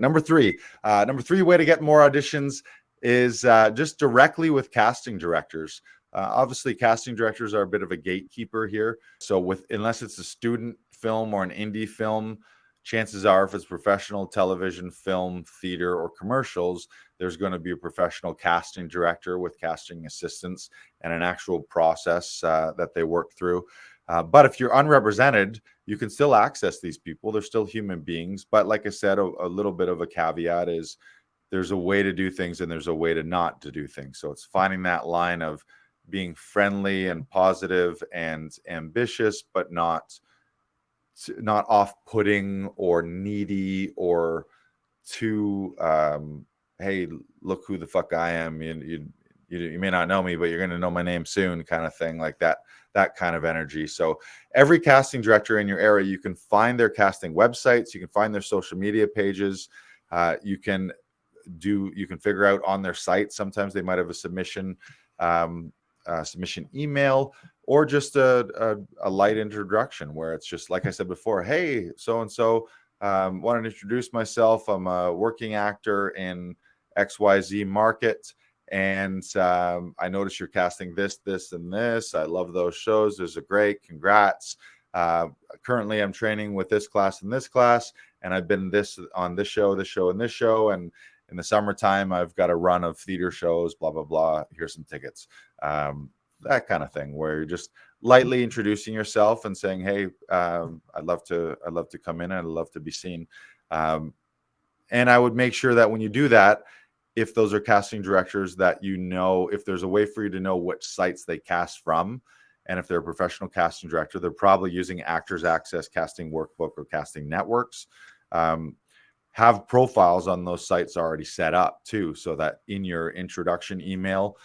Number three way to get more auditions is just directly with casting directors. Obviously, casting directors are a bit of a gatekeeper here. So unless it's a student film or an indie film, chances are if it's professional television, film, theater, or commercials, there's going to be a professional casting director with casting assistants and an actual process that they work through. But if you're unrepresented, you can still access these people. They're still human beings. But like I said, a little bit of a caveat is there's a way to do things and there's a way to not to do things. So it's finding that line of being friendly and positive and ambitious, but not off-putting or needy or too, hey, look who the fuck I am. You may not know me, but you're going to know my name soon, kind of thing, like that kind of energy. So every casting director in your area, you can find their casting websites, you can find their social media pages, you can figure out on their site. Sometimes they might have a submission email, or just a light introduction where it's just like I said before, hey, so and so, wanted to introduce myself. I'm a working actor in XYZ market, and I noticed you're casting this, and this. I love those shows. Those are great. Congrats. Currently, I'm training with this class and this class, and I've been on this show, and this show, and in the summertime, I've got a run of theater shows, blah, blah, blah. Here's some tickets. That kind of thing, where you're just lightly introducing yourself and saying, hey, I'd love to come in. I'd love to be seen. And I would make sure that when you do that, if those are casting directors, that if there's a way for you to know which sites they cast from, and if they're a professional casting director, they're probably using Actors Access Casting Workbook or Casting Networks. Have profiles on those sites already set up too, so that in your introduction email,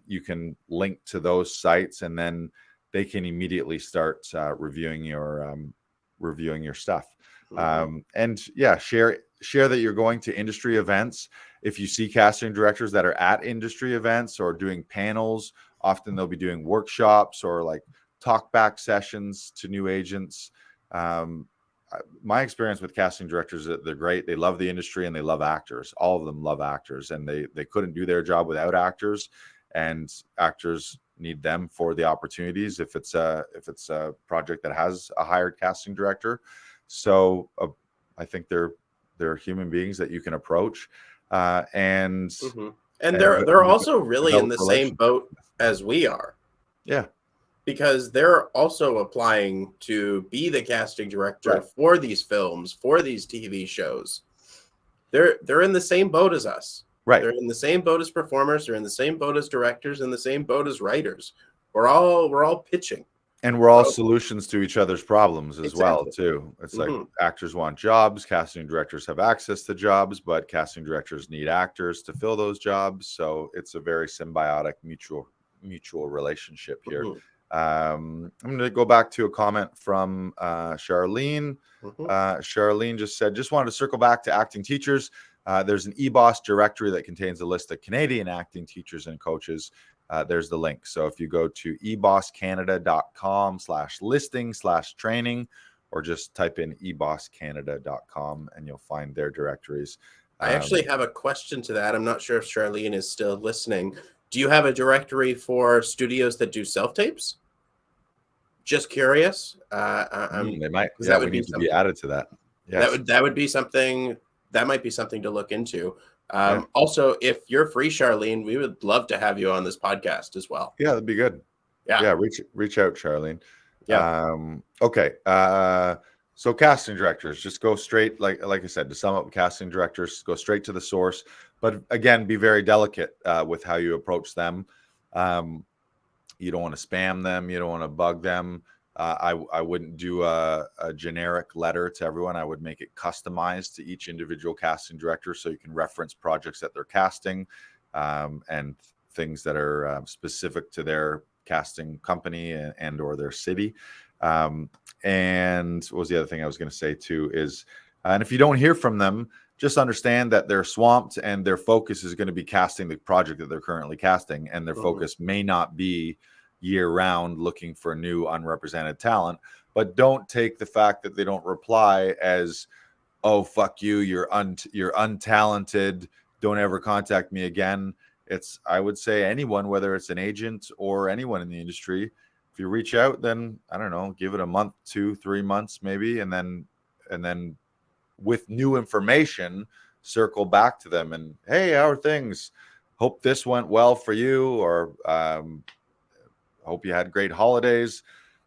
you can link to those sites, and then they can immediately start reviewing your stuff. And yeah, share that you're going to industry events. If you see casting directors that are at industry events or doing panels, often they'll be doing workshops or like talk back sessions to new agents. My experience with casting directors, they're great. They love the industry and they love actors. All of them love actors, and they couldn't do their job without actors, and actors need them for the opportunities if it's a project that has a hired casting director. So I think they're human beings that you can approach, and they're also really in the same boat as we are. Yeah. Because they're also applying to be the casting director for these films, for these TV shows. They're in the same boat as us. Right. They're in the same boat as performers. They're in the same boat as directors, in the same boat as writers. We're all pitching. And we're all solutions to each other's problems as well, too. It's like actors want jobs, casting directors have access to jobs, but casting directors need actors to fill those jobs. So it's a very symbiotic, mutual relationship here. I'm going to go back to a comment from Charlene. Charlene just said, just wanted to circle back to acting teachers. There's an eBoss directory that contains a list of Canadian acting teachers and coaches. There's the link. So if you go to ebosscanada.com/listing/training, or just type in ebosscanada.com and you'll find their directories. I actually have a question to that. I'm not sure if Charlene is still listening. Do you have a directory for studios that do self-tapes? Just curious. They might. Yeah, we need to be added to that. Yes. That would be something. That might be something to look into. Also, if you're free, Charlene, we would love to have you on this podcast as well. Yeah, that'd be good. Yeah, reach out, Charlene. Yeah. Okay. So casting directors, just go straight, like I said, to sum up, casting directors, go straight to the source. But again, be very delicate with how you approach them. You don't want to spam them. You don't want to bug them. I wouldn't do a generic letter to everyone. I would make it customized to each individual casting director, so you can reference projects that they're casting and things that are specific to their casting company and or their city. And what was the other thing I was going to say too is, and if you don't hear from them, just understand that they're swamped and their focus is going to be casting the project that they're currently casting. And their focus may not be year round looking for new unrepresented talent, but don't take the fact that they don't reply as, oh, fuck you, you're untalented, don't ever contact me again. It's, I would say, anyone, whether it's an agent or anyone in the industry, if you reach out, then I don't know, give it a month, 2-3 months maybe, and then with new information, circle back to them and, hey, how are things? Hope this went well for you, or hope you had great holidays.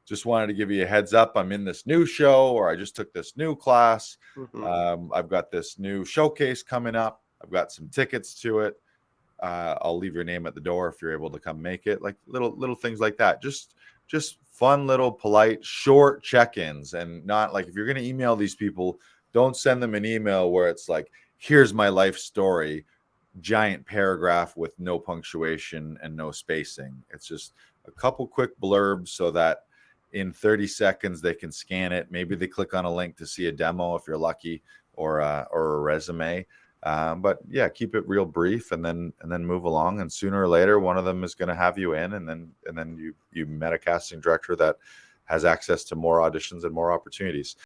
Just wanted to give you a heads up. I'm in this new show, or I just took this new class. I've got this new showcase coming up. I've got some tickets to it. I'll leave your name at the door if you're able to come make it. Like little things like that. Just fun, little polite, short check-ins, and not like, if you're going to email these people, don't send them an email where it's like, here's my life story, giant paragraph with no punctuation and no spacing. It's just a couple quick blurbs so that in 30 seconds they can scan it. Maybe they click on a link to see a demo if you're lucky, or a resume. But yeah, keep it real brief, and then move along. And sooner or later, one of them is going to have you in, and then you met a casting director that has access to more auditions and more opportunities.